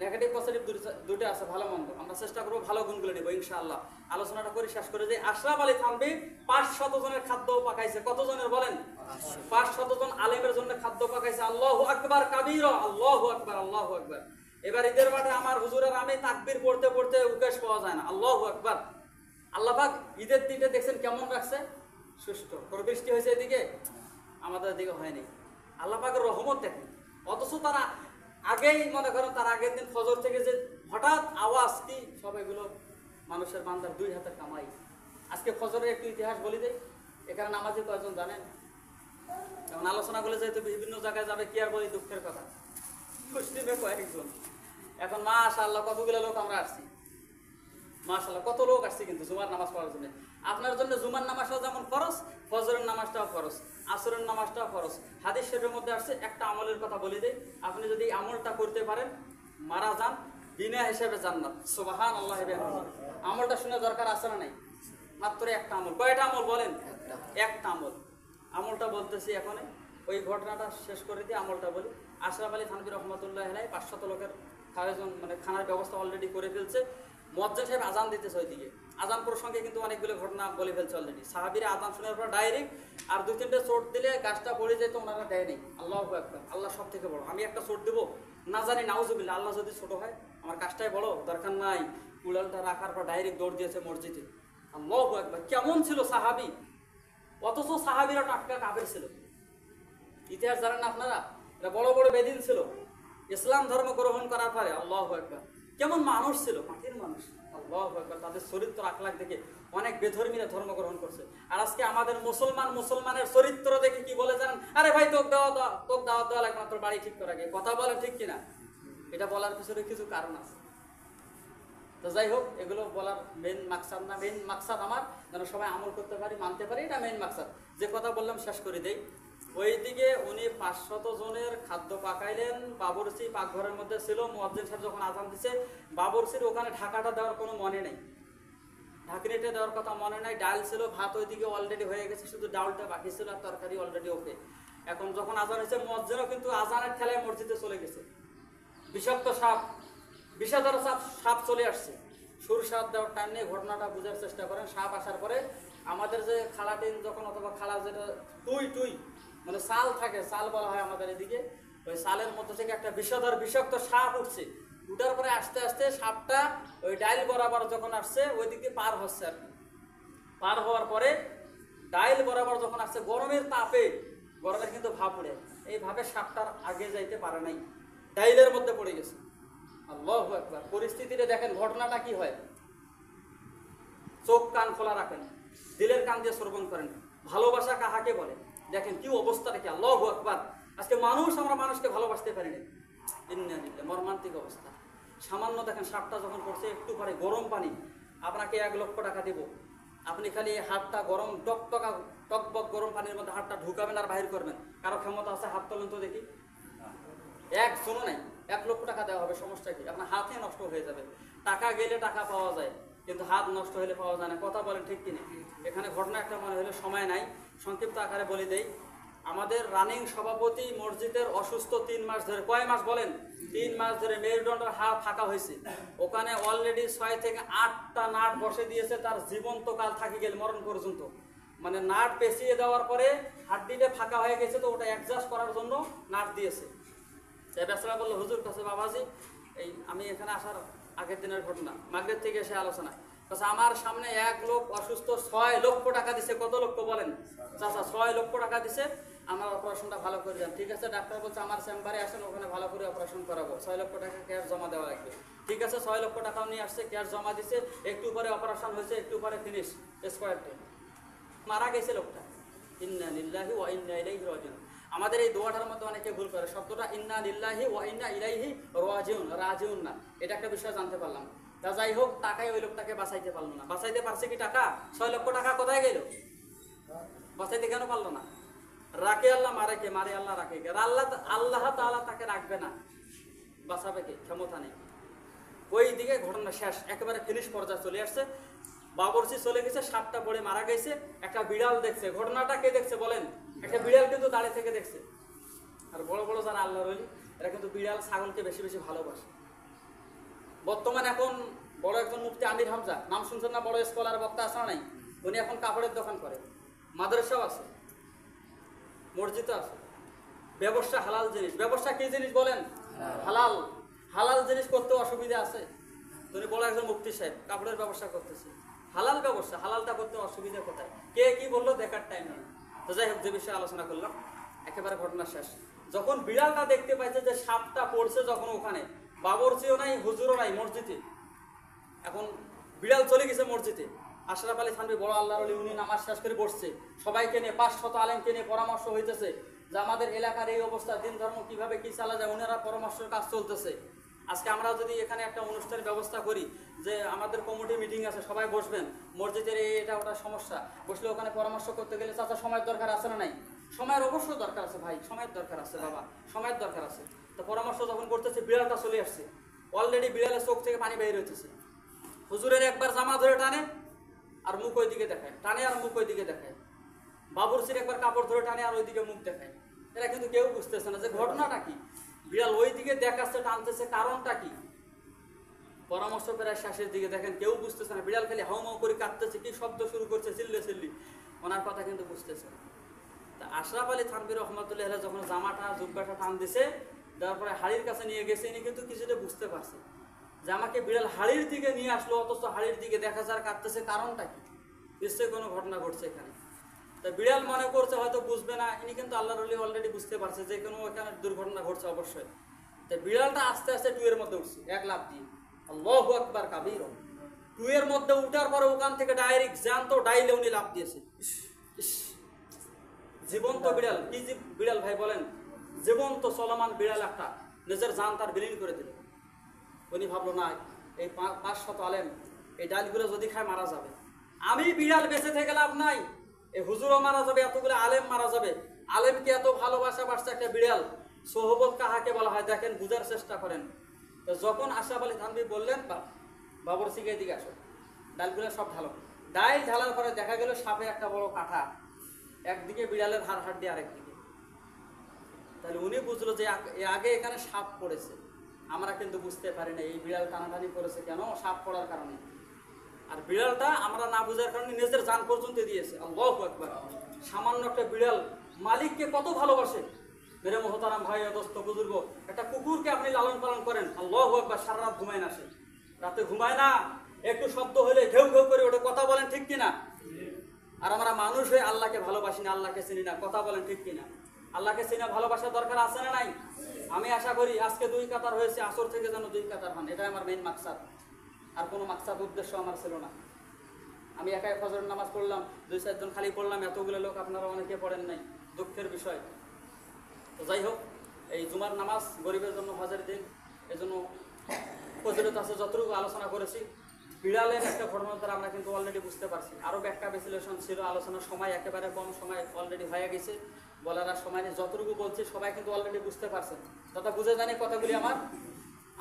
A: নেগেটিভ পজিটিভ দুটো আছে, ভালো মন্দ। আমরা চেষ্টা করবো ভালো গুণগুলো নেবো ইনশাআল্লাহ। আলোচনাটা করে শেষ করে যে আশরাফ আলী থানভী 500 জনের খাদ্য পাকাইছে। কত জনের বলেন? 500 জন আলেমের জন্য খাদ্য পাকাইছে। আল্লাহু আকবার কাবীরা, আল্লাহু আকবার, আল্লাহু আকবার। এবার ঈদের মাঠে আমার হুজুরের আমি তাকবীর পড়তে পড়তে উকেশ পাওয়া যায় না। আল্লাহু আকবার। আল্লাহ পাক ঈদের দিনে দেখছেন কেমন রাখছে, সুষ্ঠু। বৃষ্টি হয়েছে এদিকে, আমাদের দিকে হয়নি। আল্লাহ পাকের রহমত দেখেন। অথচ তারা আগেই মনে করেন, তার আগের দিন ফজর থেকে যে হঠাৎ আওয়াজ, কি সব এগুলো মানুষের বান্দার 2 হাতের কামাই। আজকে ফজরের একটু ইতিহাস বলি দেই। এখানে নামাজি কয়জন জানেন? যেমন আলোচনা করলে যেহেতু বিভিন্ন জায়গায় যাবে, কি আর বলি, দুঃখের কথা, মুসলিমে কয়েকজন। এখন মাশাআল্লাহ কতগুলো লোক আমরা আসছি, মাশাআল্লাহ কত লোক আসছে কিন্তু জুমার নামাজ পড়ার জন্য। আপনার জন্য জুমার নামাজটাও যেমন ফরজ, ফজরের নামাজটাও ফরজ, আসরের নামাজটাও ফরজ। হাদিস শরীফের মধ্যে আসছে, একটা আমলের কথা বলে দেই, আপনি যদি আমলটা করতে পারেন, মারা যান বিনা হিসেবে জান্নাত। সুবহানাল্লাহ। আমলটা শুনে দরকার আছে না নাই? মাত্র একটা আমল। কয়টা আমল বলেন? একটা আমল। আমলটা বলতেছি এখন, ওই ঘটনাটা শেষ করে দিয়ে আমলটা বলি। আশরাফ আলী থানভী রহমতুল্লাহ আলাইহি 500 লোকের খাওয়াজন মানে খানার ব্যবস্থা অলরেডি করে ফেলছে। মুয়াজ্জিন সাহেব আজান দিতেছে ওইদিকে, আজান প্রসঙ্গে কিন্তু অনেকগুলো ঘটনা বলে ফেলছে অলরেডি। সাহাবীরা আজান শোনার পর ডাইরেক্ট আর 2-3টে চোট দিলে গাছটা পড়ে যেত, ওনারা দেয়নি। আল্লাহু আকবার, আল্লাহ সব থেকে বড়। আমি একটা চোট দেবো না জানি, নাউজুবিল্লাহ, আল্লাহ যদি ছোট হয়, আমার কাজটাই বড়, দরকার নাই। কুড়ালটা রাখার পর ডাইরেক্ট দৌড় দিয়েছে মসজিদে। আল্লাহু আকবার, কেমন ছিল সাহাবী! অথচ সাহাবীরা টাটকা কাফের ছিল। ইতিহাস জানেন না আপনারা? এরা বড় বড় বেদিন ছিল, ইসলাম ধর্ম গ্রহণ করার পরে আল্লাহু আকবার কেমন মানুষ ছিল, মাটির মানুষ। আল্লাহু আকবার, তাদের চরিত্র আখলাক দেখে অনেক বেধর্মীরা ধর্ম গ্রহণ করছে। আর আজকে আমাদের মুসলমানের চরিত্র দেখে কি বলে জানেন? আরে ভাই তোকে দাওয়াত দেওয়া লাগবে না, তোর বাড়ি ঠিক করা গিয়ে কথা বলে, ঠিক কিনা? এটা বলার পিছনে কিছু কারণ আছে। তো যাই হোক, এগুলো বলার মেইন মাকসাদ না, মেইন মাকসাদ আমার যেন সবাই আমল করতে পারি, মানতে পারি, এটা মেইন মাকসাদ। যে কথা বললাম শেষ করে দেই। ওইদিকে উনি 500 জনের খাদ্য পাকাইলেন, বাবরচি পাকঘরের মধ্যে ছিল। মুয়াজ্জিন সাহেব যখন আজান দিছে, বাবরচির ওখানে ঢাকাটা দেওয়ার কোনো মনে নেই, ঢাকনিটা দেওয়ার কথা মনে নাই। ডাল ছিল, ভাত ওইদিকে অলরেডি হয়ে গেছে, শুধু ডালটা বাকি ছিল, আর তরকারি অলরেডি ওকে। এখন যখন আজান হয়েছে, মুয়াজ্জিনও কিন্তু আজানের ঠেলায় মসজিদে চলে গেছে। বিষাক্ত সাপ, বিষাদর সাপ চলে আসছে। সুর সাপ দেওয়ার টাইম নিয়ে ঘটনাটা বোঝার চেষ্টা করেন। সাপ আসার পরে আমাদের যে খালা টিন যখন, অথবা খালা যেটা টুই মানে সাল থাকে, সাল বলা হয় আমাদের এদিকে, ওই সালের মধ্যে থেকে একটা বিষাক্ত সাপ উঠছে। উঠার পরে আস্তে আস্তে সাপটা ওই ডাইল বরাবর যখন আসছে, ওই দিক দিয়ে পার হচ্ছে আর কি। পার হওয়ার পরে ডাইল বরাবর যখন আসছে, গরমের তাপে, গরমের কিন্তু ভাপ উঠে, এইভাবে সাপটার আগে যাইতে পারে নাই, ডাইলের মধ্যে পড়ে গেছে। আল্লাহু আকবার, পরিস্থিতিতে দেখেন ঘটনাটা কি হয়। চোখ কান খোলা রাখেন, দিলের কান দিয়ে শ্রবণ করেন। ভালোবাসা কাহাকে বলে দেখেন কি অবস্থা রেখে। আল্লাহু আকবার, আজকে আমরা মানুষকে ভালোবাসতে পারি না। মর্মান্তিক অবস্থা। সামান্য দেখেন সাপটা যখন পড়ছে, একটু পরে গরম পানি, আপনাকে 1 লক্ষ টাকা দেব, আপনি খালি হাতটা গরম টকবক গরম পানির মধ্যে হাতটা ঢুকাবেন আর বাহির করবেন। কারো ক্ষমতা আছে? হাত তোলেন তো দেখি। শোনো নাই, 1 লক্ষ টাকা দেওয়া হবে, সমস্যা কি? আপনার হাতে নষ্ট হয়ে যাবে। টাকা গেলে টাকা পাওয়া যায়, কিন্তু হাত নষ্ট হলে পাওয়া যায় না। কথা বলেন ঠিক কিনা? এখানে ঘটনা একটা মনে হলে সময় নাই, সংক্ষিপ্ত আকারে বলে দেই। আমাদের রানিং সভাপতি মসজিদের অসুস্থ 3 মাস ধরে। কয় মাস বলেন? 3 মাস ধরে। মেরুদণ্ডের হাত ফাঁকা হয়েছে, ওখানে অলরেডি 6 থেকে 8টা নাট বসে দিয়েছে, তার জীবন্তকাল থাকি গেল মরণ পর্যন্ত। মানে নাট পেঁচিয়ে দেওয়ার পরে হাড্ডিটা ফাঁকা হয়ে গেছে, তো ওটা অ্যাডজাস্ট করার জন্য নাট দিয়েছে। বেচারা বললো, হুজুর কাছে বাবাজি, এই আমি এখানে আসার আগের দিনের ঘটনা, মাগরিব থেকে এসে আলোচনা কাছে, আমার সামনে 1 লোক অসুস্থ, 6 লক্ষ টাকা দিছে। কত লক্ষ বলেন চাচা? 6 লক্ষ টাকা দিছে, আমার অপারেশনটা ভালো করে যান। ঠিক আছে, ডাক্তার বলছে আমার চেম্বারে আসেন, ওখানে ভালো করে অপারেশন করাবো। 6 লক্ষ টাকা ক্যাশ জমা দেওয়া লাগবে। ঠিক আছে, 6 লক্ষ টাকাও নিয়ে আসছে, ক্যাশ জমা দিছে। একটু পরে অপারেশন হয়েছে, একটু পরে ফিনিশ, স্কোয়ারটে মারা গেছে লোকটা। ইন্না লিল্লাহি ওয়া ইন্না ইলাইহি রাজিউন। আমাদের এই দোয়াটার মধ্যে অনেকে ভুল করে, শব্দটা ইন্না লিল্লাহি ওয়া ইন্না ইলাইহি রাজিউন না। এটা একটা বিষয় জানতে পারলাম। তা যাই হোক, টাকায় ওই লোকটাকে বাঁচাইতে পারলো না। বাঁচাইতে পারছে কি টাকা? 6 লক্ষ টাকা কোথায় গেল? বাঁচাইতে কেন পারলো না? রাখে আল্লাহ, মারে আল্লাহ, রাখে আল্লাহ তাআলা তাকে রাখবে না, বাঁচাবে কে? ক্ষমতা নেই। ওই দিকে ঘটনা শেষ, একেবারে ফিনিশ পর্যায়ে চলে আসছে। বাবরচি চলে গেছে, সাপটা পড়ে মারা গেছে। একটা বিড়াল দেখছে। ঘটনাটা কে দেখছে বলেন? একটা বিড়াল কিন্তু দাঁড়িয়ে থেকে দেখছে। আর বড় বড় যারা আল্লাহর ওলি, এরা কিন্তু বিড়াল ছাগলকে বেশি বেশি ভালোবাসে। বর্তমান এখন বড় একজন মুফতি আমির হামজা, নাম শুনছেন না? বড় স্কলার বক্তা আছে না নাই? উনি এখন কাপড়ের দোকান করে, মাদ্রাসাও আছে, মসজিদও আছে। ব্যবসা হালাল জিনিস। ব্যবসা কি জিনিস বলেন? হালাল। হালাল জিনিস করতে অসুবিধা আছে? উনি বড় একজন মুফতি সাহেব, কাপড়ের ব্যবসা করতেছে, হালাল ব্যবসা, হালালটা করতে অসুবিধা কোথায়? কে কি বললো দেখার টাইম নেই। তো যাই হোক, যে বিষয়ে আলোচনা করলাম, একেবারে ঘটনা শেষ। যখন বিড়ালটা দেখতে পাইছে যে সাপটা পড়ছে, যখন ওখানে বাবরচিও নাই, হুজুরও নাই মসজিদে, এখন বিড়াল চলে গেছে মসজিদে। আশরাফ আলী থানভী বড় আল্লাহর ওলি, উনি নামাজ শেষ করে বসছে, সবাইকে নিয়ে 500 আলেমকে নিয়ে পরামর্শ হইতেছে যে আমাদের এলাকার এই অবস্থা, দিন ধর্ম কিভাবে কি চালা যায়, ওনারা পরামর্শের কাজ চলতেছে। আজকে আমরা যদি এখানে একটা অনুষ্ঠানের ব্যবস্থা করি, যে আমাদের কমিটি মিটিং আছে, সবাই বসবেন, মসজিদের এটা ওটা সমস্যা, বসলে ওখানে পরামর্শ করতে গেলে চাচা সময়ের দরকার আছে না নাই? সময়ের অবশ্যই দরকার আছে ভাই, সময়ের দরকার আছে বাবা, সময়ের দরকার আছে। তো পরামর্শ যখন করতেছে, বিড়ালটা চলে আসছে, অলরেডি বিড়ালের চোখ থেকে পানি বের হইতেছে। হুজুরের একবার জামা ধরে টানে আর মুখ ওই দিকে দেখায়, টানে আর মুখ ওই দিকে দেখায়। বাবুরচির একবার কাপড় ধরে টানে আর ওইদিকে মুখ দেখায়। এরা কিন্তু কেউ বুঝতেছে না যে ঘটনাটা কি, বিড়াল ওই দিকে দেখাচ্ছে টানতেছে কারণটা কি। পরামর্শ প্রায় শেষের দিকে দেখেন কেউ বুঝতেছে না, বিড়াল খালি হাউ মাউ করে কাঁদতেছে, কি শব্দ শুরু করছে চিল্লে চিল্লি, ওনার কথা কিন্তু বুঝতেছে না। তা আশরাফ আলী থানভী রহমতুল্লাহ যখন জামাটা জুব্বাটা টান দিছে, তারপরে হাড়ির কাছে নিয়ে গেছে, ইনি কিন্তু কিছুটা বুঝতে পারছে যে আমাকে বিড়াল হাড়ির দিকে নিয়ে আসলো, অথচ হাড়ির দিকে দেখা যার কাঁদতেছে কারণটা কি, নিশ্চয়ই কোনো ঘটনা ঘটছে এখানে। তা বিড়াল মনে করছে হয়তো বুঝবে না, ইনি কিন্তু আল্লাহর ওলি অলরেডি বুঝতে পারছে যে কোনো এখানে দুর্ঘটনা ঘটছে অবশ্যই। তা বিড়ালটা আস্তে আস্তে টুয়ের মধ্যে উঠছে এক লাফ দিয়ে, আল্লাহু আকবার কাবীর। টুয়ের মধ্যে উঠার পরে ওখান থেকে ডাইরেক্ট জ্যান্ত ডাইলে উনি লাফ দিয়েছে। জীবন্ত বিড়াল, কি বিড়াল ভাই বলেন, জীবন্ত চলমান বিড়াল একটা নিজের জান তার বিলীন করে দিল। উনি ভাবলো না এই 500 আলেম এই ডালগুলো যদি খায় মারা যাবে, আমি বিড়াল বেঁচে থেকে লাভ নাই, এই হুজুরও মারা যাবে, এতগুলো আলেম মারা যাবে। আলেমকে এত ভালোবাসা বাড়ছে একটা বিড়াল, সোহবত কাহাকে বলা হয় দেখেন, বুঝার চেষ্টা করেন। তো যখন আশরাফ আলী থানভী বললেন বাবর সিংহ এদিকে আসো, ডালগুলো সব ঢালো, ডাল ঢালার পরে দেখা গেল সাপে একটা বড় কাঁটা, একদিকে বিড়ালের হাড় হাড্ডি আরেকদিকে। তাহলে উনি বুঝলো যে আগে এখানে সাপ পড়েছে, আমরা কিন্তু বুঝতে পারি না এই বিড়াল টানাটানি করেছে কেন, সাপ পড়ার কারণে। আর বিড়ালটা আমরা না বুঝার কারণে নিজের জান পর্যন্ত দিয়েছে। আল্লাহু আকবার। সামান্য একটা বিড়াল মালিককে কত ভালোবাসে। মেরে মোহতারাম ভাই দোস্ত বুজুর্গ, একটা কুকুরকে আপনি লালন পালন করেন, আল্লাহু আকবার, সারা রাত ঘুমায় না, সে রাতে ঘুমায় না, একটু শব্দ হলে ঘেউ ঘেউ করে ওটা, কথা বলেন ঠিক কিনা? আর আমরা মানুষ হয়ে আল্লাহকে ভালোবাসি না, আল্লাহকে চিনি না, কথা বলেন ঠিক কিনা? আল্লাহকে চিনা ভালোবাসার দরকার আছে না নাই? আমি আশা করি আজকে 2 কাতার হয়েছে, আসর থেকে যেন 2 কাতার হন, এটাই আমার মেইন মাকসাদ। আর কোনো মাকসাদ উদ্দেশ্য আমার ছিল না। আমি একাই ফজরের নামাজ পড়লাম, 2-4 জন খালি পড়লাম, এতগুলো লোক আপনারা অনেকে পড়েন নাই, দুঃখের বিষয়। তো যাই হোক, এই জুমার নামাজ গরিবের জন্য হজের দিন, এজন্য ফজিলত আছে, যতটুকু আলোচনা করেছি। বিড়ালের একটা ঘটনার দ্বারা আমরা কিন্তু অলরেডি বুঝতে পারছি। আরও ব্যাখ্যা বিশ্লেষণ ছিল, আলোচনার সময় একেবারে কম, সময় অলরেডি হয়ে গেছে, বলার আর সময় নেই। যতটুকু বলছি সবাই কিন্তু অলরেডি বুঝতে পারছেন, দাদা বুঝে জানি কথাগুলি আমার।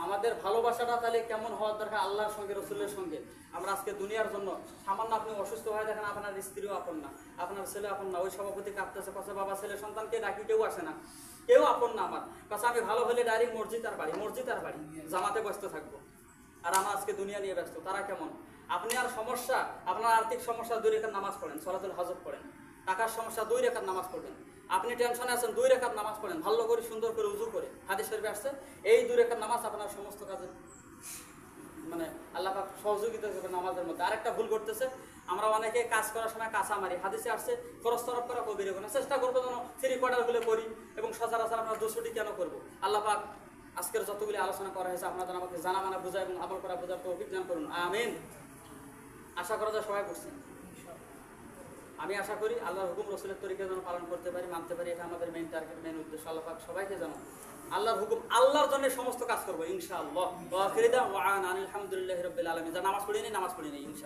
A: আমাদের ভালোবাসাটা তাহলে কেমন হওয়ার দরকার আল্লাহর সঙ্গে, রসুলের সঙ্গে। আমরা আজকে দুনিয়ার জন্য সামান্য, আপনি অসুস্থ হয়ে দেখেন, আপনার স্ত্রীও আপন না, আপনার ছেলে আপন না, ওই সভাপতি কাঁদতেছে, কাছে বাবা ছেলে সন্তানকে ডাকি, কেউ আসে না, কেউ আপন না আমার কাছে। আমি ভালো হলে ডাইরেক্ট মসজিদ আর বাড়ি, মসজিদ আর বাড়ি, জামাতে ব্যস্ত থাকবো। আর আমরা আজকে দুনিয়া নিয়ে ব্যস্ত, তারা কেমন? আপনি আর সমস্যা, আপনার আর্থিক সমস্যা 2 রাকাত নামাজ পড়েন, সলাতুল হজর পড়েন। টাকার সমস্যা 2 রাকাত নামাজ পড়বেন। আপনি টেনশনে আছেন, 2 রাকাত নামাজ পড়েন, ভালো করে সুন্দর করে উজু করে, হাদিস শরীফে আসছে এই 2 রাকাত নামাজ আপনার সমস্ত কাজে মানে আল্লাহ পাক সহযোগিতা করবে নামাজের মধ্যে। আরেকটা ভুল করতেছে, আমরা অনেকে কাজ করার সময় কাঁচা মারি, হাদিসে আসছে খরচ তরফ করা কবির গুনাহ। চেষ্টা করবো যেন 3 কোয়ার্টারগুলো করি, এবং সচরাচর আমরা 200টি কেন করবো। আল্লাহ পাক আজকের যতগুলি আলোচনা করা হয়েছে আপনাদের আমাকে জানা মানা বোঝা এবং আমল করা বোঝার তো অভিজ্ঞান করুন, আমিন। আশা করা যায় সবাই করছেন। আমি আশা করি আল্লাহর হুকুম রসুলের তরিকা যেন পালন করতে পারি, মানতে পারি, এটা আমাদের মেইন টার্গেট, মেইন উদ্দেশ্য। আল্লাহ পাক সবাইকে যেন আল্লাহর হুকুম, আল্লাহর জন্য সমস্ত কাজ করবো ইনশাআল্লাহ। ওয়া আখিরু দাওয়ানা আলহামদুলিল্লাহি রাব্বিল আলামিন। যা নামাজ পড়িনি, নামাজ পড়িনি ইনশাআল্লাহ।